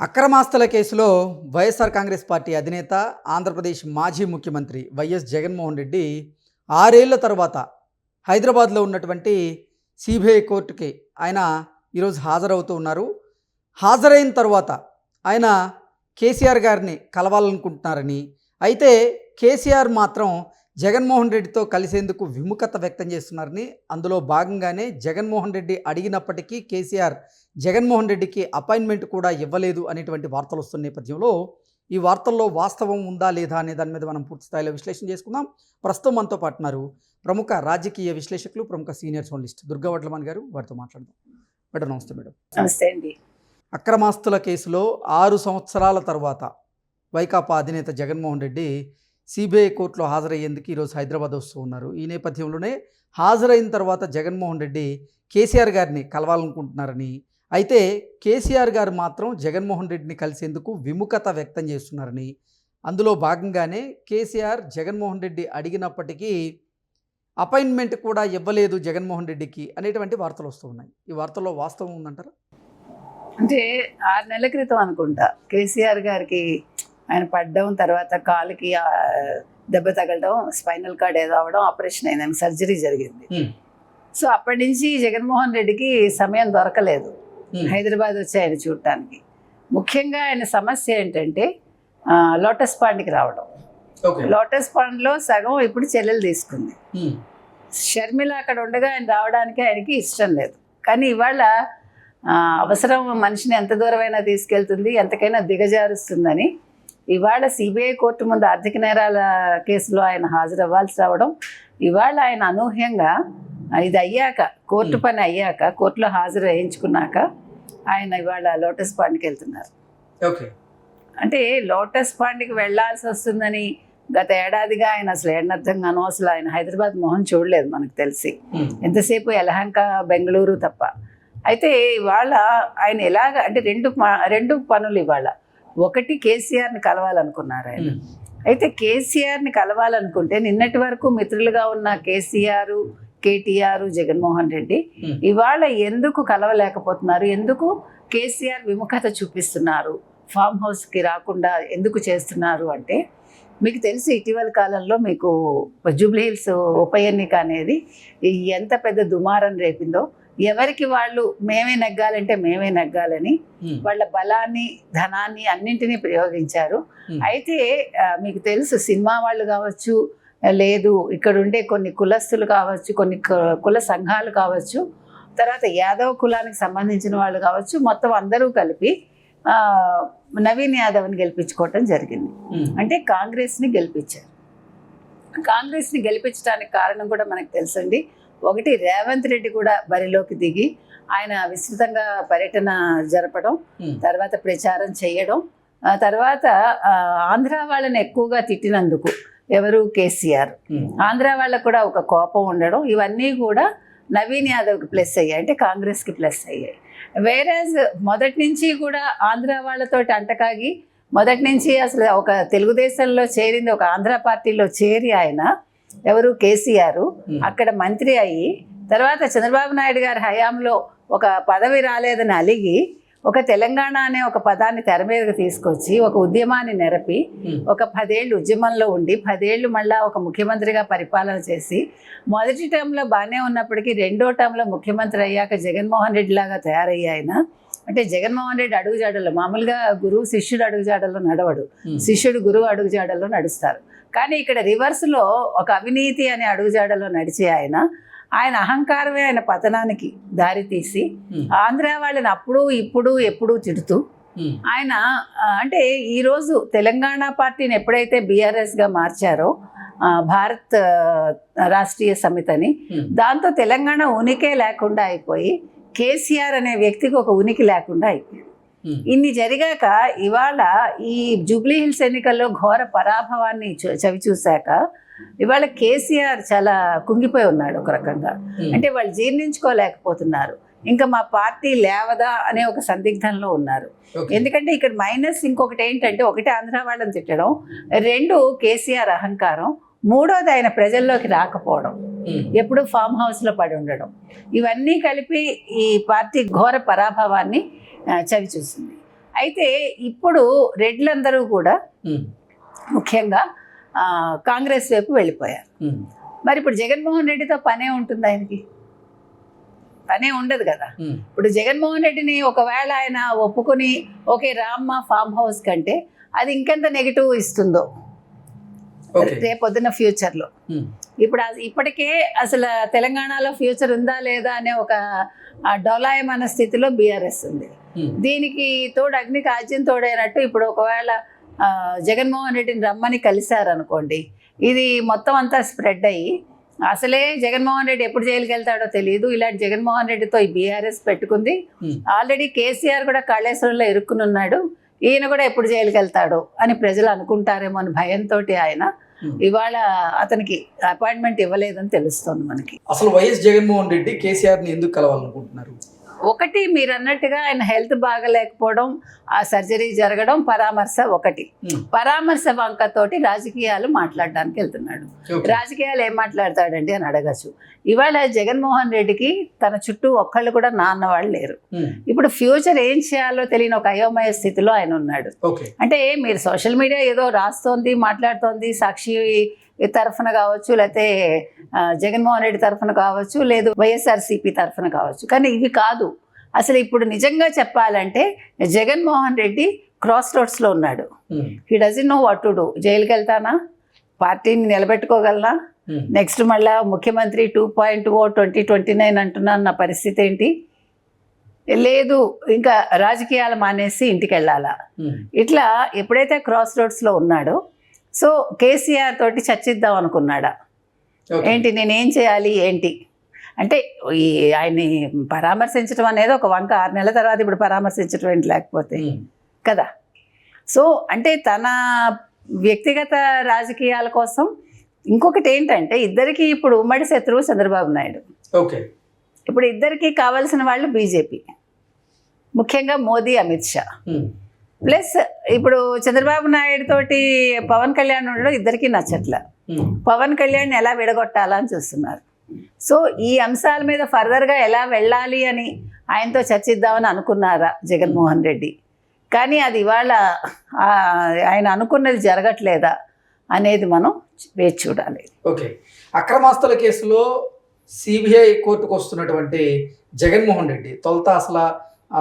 అక్రమాస్తుల కేసులో వైఎస్ఆర్ కాంగ్రెస్ పార్టీ అధినేత ఆంధ్రప్రదేశ్ మాజీ ముఖ్యమంత్రి వైఎస్ జగన్మోహన్ రెడ్డి 6 ఏళ్ల తర్వాత హైదరాబాద్లో ఉన్నటువంటి సిబిఐ కోర్టుకి ఆయన ఈరోజు హాజరవుతూ ఉన్నారు. హాజరైన తర్వాత ఆయన కేసీఆర్ గారిని కలవాలనుకుంటున్నారని, అయితే కేసీఆర్ మాత్రం జగన్మోహన్ రెడ్డితో కలిసేందుకు విముఖత వ్యక్తం చేస్తున్నారని, అందులో భాగంగానే జగన్మోహన్ రెడ్డి అడిగినప్పటికీ కేసీఆర్ జగన్మోహన్ రెడ్డికి అపాయింట్మెంట్ కూడా ఇవ్వలేదు అనేటువంటి వార్తలు వస్తున్న నేపథ్యంలో ఈ వార్తల్లో వాస్తవం ఉందా లేదా అనే దాని మీద మనం పూర్తి స్థాయిలో విశ్లేషణ చేసుకుందాం. ప్రస్తుతం మనతో పాటు ఉన్నారు ప్రముఖ రాజకీయ విశ్లేషకులు, ప్రముఖ సీనియర్ జర్నలిస్ట్ దుర్గా వడ్లమన్ గారు. వారితో మాట్లాడదాం. మేడం నమస్తే. మేడం నమస్తే అండి. అక్రమాస్తుల కేసులో 6 సంవత్సరాల తర్వాత వైకాపా అధినేత జగన్మోహన్ రెడ్డి సిబిఐ కోర్టులో హాజరయ్యేందుకు ఈరోజు హైదరాబాద్ వస్తూ ఉన్నారు. ఈ నేపథ్యంలోనే హాజరైన తర్వాత జగన్మోహన్ రెడ్డి కేసీఆర్ గారిని కలవాలనుకుంటున్నారని, అయితే కేసీఆర్ గారు మాత్రం జగన్మోహన్ రెడ్డిని కలిసేందుకు విముఖత వ్యక్తం చేస్తున్నారని, అందులో భాగంగానే కేసీఆర్ జగన్మోహన్ రెడ్డి అడిగినప్పటికీ అపాయింట్మెంట్ కూడా ఇవ్వలేదు జగన్మోహన్ రెడ్డికి అనేటువంటి వార్తలు వస్తూ ఉన్నాయి. ఈ వార్తల్లో వాస్తవం ఉందంటారా? అంటే 6 నెలల క్రితం అనుకుంటా కేసీఆర్ గారికి ఆయన పడ్డం, తర్వాత కాలుకి దెబ్బ తగలడం, స్పైనల్ కార్డ్ ఏదో అవడం, ఆపరేషన్ అయింది, ఆయన సర్జరీ జరిగింది. సో అప్పటి నుంచి జగన్మోహన్ రెడ్డికి సమయం దొరకలేదు హైదరాబాద్ వచ్చి ఆయన చూడటానికి. ముఖ్యంగా ఆయన సమస్య ఏంటంటే లోటస్ పాండ్కి రావడం. లోటస్ పాండ్లో సగం ఇప్పుడు చెల్లెలు తీసుకుంది. షర్మిల అక్కడ ఉండగా ఆయన రావడానికి ఆయనకి ఇష్టం లేదు. కానీ ఇవాళ అవసరం మనిషిని ఎంత దూరమైనా తీసుకెళ్తుంది, ఎంతకైనా దిగజారుస్తుందని ఇవాళ సిబిఐ కోర్టు ముందు ఆర్థిక నేరాల కేసులో ఆయన హాజరవ్వాల్సి రావడం, ఇవాళ ఆయన అనూహ్యంగా ఇది అయ్యాక, కోర్టు పని అయ్యాక, కోర్టులో హాజరు వేయించుకున్నాక ఆయన ఇవాళ లోటస్ పాండ్కి వెళ్తున్నారు. అంటే లోటస్ పాండ్కి వెళ్లాల్సి వస్తుందని గత ఏడాదిగా ఆయన అసలు ఏడనర్థంగానో అసలు ఆయన హైదరాబాద్ మొహం చూడలేదు మనకు తెలిసి, ఎంతసేపు యలహంక, బెంగళూరు తప్ప. అయితే ఇవాళ ఆయన ఎలాగ అంటే రెండు పనులు ఇవాళ. ఒకటి, కేసీఆర్ని కలవాలనుకున్నారు ఆయన. అయితే కేసీఆర్ని కలవాలనుకుంటే నిన్నటి వరకు మిత్రులుగా ఉన్న కేసీఆర్, కేటీఆర్, జగన్మోహన్ రెడ్డి ఇవాళ ఎందుకు కలవలేకపోతున్నారు? ఎందుకు కేసీఆర్ విముఖత చూపిస్తున్నారు? ఫామ్ హౌస్కి రాకుండా ఎందుకు చేస్తున్నారు అంటే, మీకు తెలిసి ఇటీవల కాలంలో మీకు జూబ్లీ హిల్స్ ఉప ఎన్నిక అనేది ఎంత పెద్ద దుమారం రేపిందో. ఎవరికి వాళ్ళు మేమే నెగ్గాలంటే మేమే నెగ్గాలని వాళ్ళ బలాన్ని, ధనాన్ని అన్నింటినీ ప్రయోగించారు. అయితే మీకు తెలుసు, సినిమా వాళ్ళు కావచ్చు, లేదు ఇక్కడ ఉండే కొన్ని కులస్తులు కావచ్చు, కొన్ని కుల సంఘాలు కావచ్చు, తర్వాత యాదవ్ కులానికి సంబంధించిన వాళ్ళు కావచ్చు, మొత్తం అందరూ కలిపి నవీన్ యాదవ్ని గెలిపించుకోవటం జరిగింది. అంటే కాంగ్రెస్ని గెలిపించారు. కాంగ్రెస్ని గెలిపించడానికి కారణం కూడా మనకు తెలుసండి. ఒకటి, రేవంత్ రెడ్డి కూడా బరిలోకి దిగి ఆయన విస్తృతంగా పర్యటన జరపడం, తర్వాత ప్రచారం చేయడం, తర్వాత ఆంధ్ర వాళ్ళని ఎక్కువగా తిట్టినందుకు ఎవరు, కేసీఆర్, ఆంధ్ర వాళ్ళకు కూడా ఒక కోపం ఉండడం, ఇవన్నీ కూడా నవీన్ యాదవ్కి ప్లస్ అయ్యాయి, అంటే కాంగ్రెస్కి ప్లస్ అయ్యాయి. వేరేజ్ మొదటి నుంచి కూడా ఆంధ్ర వాళ్ళతోటి అంటకాగి, మొదటి నుంచి అసలు ఒక తెలుగుదేశంలో చేరింది, ఒక ఆంధ్ర పార్టీలో చేరి ఆయన ఎవరు, కేసీఆర్ అక్కడ మంత్రి అయ్యి, తర్వాత చంద్రబాబు నాయుడు గారి హయాంలో ఒక పదవి రాలేదని అలిగి ఒక తెలంగాణ అనే ఒక పదాన్ని తెర మీదకి తీసుకొచ్చి ఒక ఉద్యమాన్ని నెరపి ఒక 10 ఏళ్ళు ఉద్యమంలో ఉండి 10 ఏళ్ళు మళ్ళా ఒక ముఖ్యమంత్రిగా పరిపాలన చేసి, మొదటి టర్మ్లో బాగానే ఉన్నప్పటికీ రెండో టర్మ్లో ముఖ్యమంత్రి అయ్యాక జగన్మోహన్ రెడ్డి లాగా తయారయ్యి ఆయన. అంటే జగన్మోహన్ రెడ్డి అడుగుజాడల్లో, మామూలుగా గురువు శిష్యుడు అడుగుజాడల్లో నడవడు, శిష్యుడు గురువు అడుగుజాడల్లో నడుస్తారు. కానీ ఇక్కడ రివర్స్లో ఒక అవినీతి అనే అడుగుజాడల్లో నడిచే ఆయన అహంకారమే ఆయన పతనానికి దారితీసి ఆంధ్ర వాళ్ళని అప్పుడు ఇప్పుడు ఎప్పుడూ తిడుతూ ఆయన, అంటే ఈరోజు తెలంగాణ పార్టీని ఎప్పుడైతే బీఆర్ఎస్గా మార్చారో, భారత్ రాష్ట్రీయ సమితిని, దాంతో తెలంగాణ ఉనికే లేకుండా అయిపోయి కేసీఆర్ అనే వ్యక్తికి ఒక ఉనికి లేకుండా అయిపోయింది. ఇన్ని జరిగాక ఇవాళ ఈ జూబ్లీ హిల్స్ ఎన్నికల్లో ఘోర పరాభవాన్ని చవి చూశాక ఇవాళ కేసీఆర్ చాలా కుంగిపోయి ఉన్నాడు ఒక రకంగా. అంటే వాళ్ళు జీర్ణించుకోలేకపోతున్నారు, ఇంకా మా పార్టీ లేవదా అనే ఒక సందిగ్ధంలో ఉన్నారు. ఎందుకంటే ఇక్కడ మైనస్ ఇంకొకటి ఏంటంటే, ఒకటి ఆంధ్ర వాళ్ళని తిట్టడం, 2 కేసీఆర్ అహంకారం, 3వది ఆయన ప్రజల్లోకి రాకపోవడం, ఎప్పుడు ఫామ్ హౌస్లో పడి ఉండడం, ఇవన్నీ కలిపి ఈ పార్టీ ఘోర పరాభవాన్ని చవి చూసింది. అయితే ఇప్పుడు రెడ్లందరూ కూడా ముఖ్యంగా కాంగ్రెస్ వైపు వెళ్ళిపోయారు. మరి ఇప్పుడు జగన్మోహన్ రెడ్డితో పనే ఉంటుంది ఆయనకి? పనే ఉండదు కదా. ఇప్పుడు జగన్మోహన్ రెడ్డిని ఒకవేళ ఆయన ఒప్పుకొని ఓకే రామ్మ ఫామ్ హౌస్ కంటే అది ఇంకెంత నెగిటివ్ ఇస్తుందో రేపొద్దున ఫ్యూచర్లో. ఇప్పుడు ఇప్పటికే అసలు తెలంగాణలో ఫ్యూచర్ ఉందా లేదా అనే ఒక డొలాయమైన స్థితిలో బీఆర్ఎస్ ఉంది. దీనికి తోడు అగ్ని కాజ్యం తోడైనట్టు ఇప్పుడు ఒకవేళ జగన్మోహన్ రెడ్డిని రమ్మని కలిశారనుకోండి, ఇది మొత్తం అంతా స్ప్రెడ్ అయ్యి అసలే జగన్మోహన్ రెడ్డి ఎప్పుడు జైలుకి వెళ్తాడో తెలియదు. ఇలాంటి జగన్మోహన్ రెడ్డితో ఈ బీఆర్ఎస్ పెట్టుకుంది. ఆల్రెడీ కేసీఆర్ కూడా కాళేశ్వరంలో ఇరుక్కుని ఉన్నాడు, ఈయన కూడా ఎప్పుడు జైలుకి వెళ్తాడో అని ప్రజలు అనుకుంటారేమో అని భయంతో ఆయన ఇవాళ అతనికి అపాయింట్మెంట్ ఇవ్వలేదని తెలుస్తోంది మనకి. అసలు వైఎస్ జగన్మోహన్ రెడ్డి కేసీఆర్ని ఎందుకు కలవాలనుకుంటున్నారు? ఒకటి మీరు అన్నట్టుగా ఆయన హెల్త్ బాగలేకపోవడం, ఆ సర్జరీ జరగడం, పరామర్శ ఒకటి. పరామర్శ వంకతోటి రాజకీయాలు మాట్లాడడానికి వెళ్తున్నాడు. రాజకీయాలు ఏం మాట్లాడతాడండి అని అడగచ్చు. ఇవాళ జగన్మోహన్ రెడ్డికి తన చుట్టూ ఒక్కళ్ళు కూడా నాన్న వాళ్ళు లేరు. ఇప్పుడు ఫ్యూచర్ ఏం చేయాలో తెలియని ఒక అయోమయ స్థితిలో ఆయన ఉన్నాడు. అంటే మీరు సోషల్ మీడియా ఏదో రాస్తోంది, మాట్లాడుతోంది, సాక్షి తరఫున కావచ్చు, లేకపోతే జగన్మోహన్ రెడ్డి తరఫున కావచ్చు, లేదు వైఎస్ఆర్సీపీ తరఫున కావచ్చు, కానీ ఇవి కాదు. అసలు ఇప్పుడు నిజంగా చెప్పాలంటే జగన్మోహన్ రెడ్డి క్రాస్ రోడ్స్లో ఉన్నాడు. He doesn't know what to do. జైలుకి వెళ్తానా, పార్టీని నిలబెట్టుకోగలనా, నెక్స్ట్ మళ్ళా ముఖ్యమంత్రి 2.0 2029 అంటున్నాను, నా పరిస్థితి ఏంటి, లేదు ఇంకా రాజకీయాలు మానేసి ఇంటికి వెళ్ళాలా, ఇట్లా ఎప్పుడైతే క్రాస్ రోడ్స్లో ఉన్నాడో సో కేసీఆర్ తోటి చర్చిద్దాం అనుకున్నాడా, ఏంటి నేనేం చేయాలి ఏంటి అంటే ఈ ఆయన్ని పరామర్శించడం అనేది ఒక వంక. 6 నెలల తర్వాత ఇప్పుడు పరామర్శించడం ఏంటి లేకపోతే కదా. సో అంటే తన వ్యక్తిగత రాజకీయాల కోసం. ఇంకొకటి ఏంటంటే ఇద్దరికి ఇప్పుడు ఉమ్మడి శత్రువు చంద్రబాబు నాయుడు. ఇప్పుడు ఇద్దరికి కావాల్సిన వాళ్ళు బీజేపీ, ముఖ్యంగా మోదీ, అమిత్ షా. ప్లస్ ఇప్పుడు చంద్రబాబు నాయుడు తోటి పవన్ కళ్యాణ్ ఉండడం ఇద్దరికి నచ్చట్ల. పవన్ కళ్యాణ్ ఎలా విడగొట్టాలని చూస్తున్నారు. సో ఈ అంశాల మీద ఫర్దర్గా ఎలా వెళ్ళాలి అని ఆయనతో చర్చిద్దామని అనుకున్నారా జగన్మోహన్ రెడ్డి, కానీ అది ఇవాళ ఆయన అనుకున్నది జరగట్లేదా అనేది మనం వేచి చూడాలి. ఓకే, అక్రమాస్తుల కేసులో సిబిఐ కోర్టుకు వస్తున్నటువంటి జగన్మోహన్ రెడ్డి తొలుత అసలు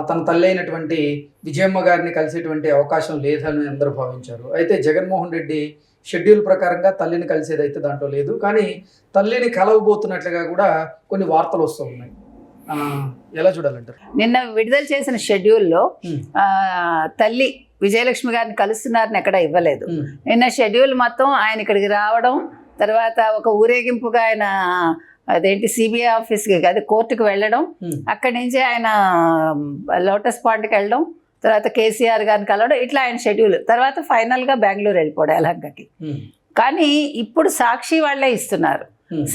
తన తల్లి అయినటువంటి విజయమ్మ గారిని కలిసేటువంటి అవకాశం లేదని అందరూ భావించారు. అయితే జగన్మోహన్ రెడ్డి షెడ్యూల్ ప్రకారంగా తల్లిని కలిసేదైతే దాంట్లో లేదు, కానీ తల్లిని కలవబోతున్నట్లుగా కూడా కొన్ని వార్తలు వస్తూ ఉన్నాయి. ఎలా చూడాలంటారు? నిన్న విడుదల చేసిన షెడ్యూల్లో తల్లి విజయలక్ష్మి గారిని కలుస్తున్నారని ఎక్కడ ఇవ్వలేదు. నిన్న షెడ్యూల్ మొత్తం ఆయన ఇక్కడికి రావడం, తర్వాత ఒక ఊరేగింపుగా ఆయన అదేంటి సిబిఐ ఆఫీస్కి అది కోర్టుకు వెళ్ళడం, అక్కడి నుంచి ఆయన లోటస్ పాండ్కి వెళ్ళడం, తర్వాత కేసీఆర్ గారిని కలవడం, ఇట్లా ఆయన షెడ్యూల్. తర్వాత ఫైనల్గా బెంగళూరు వెళ్ళిపోవడం యలహంకకి. కానీ ఇప్పుడు సాక్షి వాళ్ళే ఇస్తున్నారు,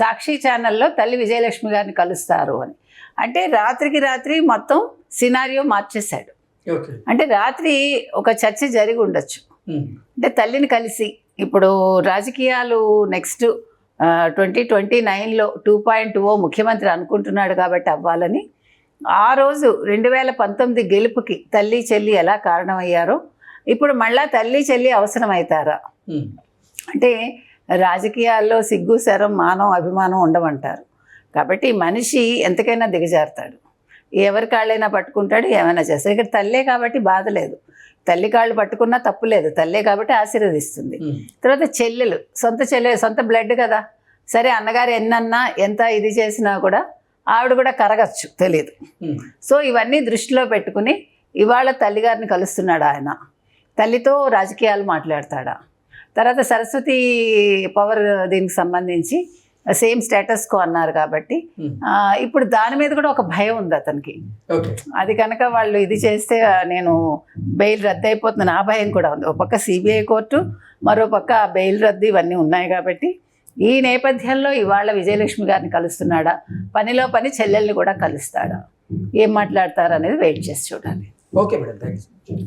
సాక్షి ఛానల్లో తల్లి విజయలక్ష్మి గారిని కలుస్తారు అని. అంటే రాత్రికి రాత్రి మొత్తం సినారియో మార్చేశాడు. అంటే రాత్రి ఒక చర్చ జరిగి ఉండొచ్చు. అంటే తల్లిని కలిసి ఇప్పుడు రాజకీయాలు నెక్స్ట్ 2029లో 2.0 ముఖ్యమంత్రి అనుకుంటున్నాడు కాబట్టి అవ్వాలని, ఆ రోజు 2019 గెలుపుకి తల్లి చెల్లి ఎలా కారణమయ్యారో ఇప్పుడు మళ్ళా తల్లి చెల్లి అవసరమవుతారా అంటే రాజకీయాల్లో సిగ్గు శరం మానం అభిమానం ఉండమంటారు. కాబట్టి మనిషి ఎంతకైనా దిగజారుతాడు, ఎవరి కాళ్ళైనా పట్టుకుంటాడు, ఏమైనా చేస్తాడు. ఇక్కడ తల్లే కాబట్టి బాధ లేదు, తల్లి కాళ్ళు పట్టుకున్నా తప్పు లేదు, తల్లే కాబట్టి ఆశీర్వదిస్తుంది. తర్వాత చెల్లెలు, సొంత బ్లడ్ కదా, సరే అన్నగారు ఎన్నన్నా ఎంత ఇది చేసినా కూడా ఆవిడ కూడా కరగచ్చు, తెలియదు. సో ఇవన్నీ దృష్టిలో పెట్టుకుని ఇవాళ తల్లిగారిని కలుస్తున్నాడు ఆయన. తల్లితో రాజకీయాలు మాట్లాడతాడా, తర్వాత సరస్వతి పవర్ దీనికి సంబంధించి సేమ్ స్టేటస్ కో అన్నారు కాబట్టి ఇప్పుడు దాని మీద కూడా ఒక భయం ఉంది అతనికి. అది కనుక వాళ్ళు ఇది చేస్తే నేను బెయిల్ రద్దు అయిపోతుంది, నా భయం కూడా ఉంది. ఒక పక్క సిబిఐ కోర్టు, మరో పక్క బెయిల్ రద్దు, ఇవన్నీ ఉన్నాయి కాబట్టి ఈ నేపథ్యంలో ఇవాళ విజయలక్ష్మి గారిని కలుస్తున్నాడా, పనిలో పని చెల్లెల్ని కూడా కలుస్తాడా, ఏం మాట్లాడతారు అనేది వెయిట్ చేసి చూడాలి. Okay madam, thank you.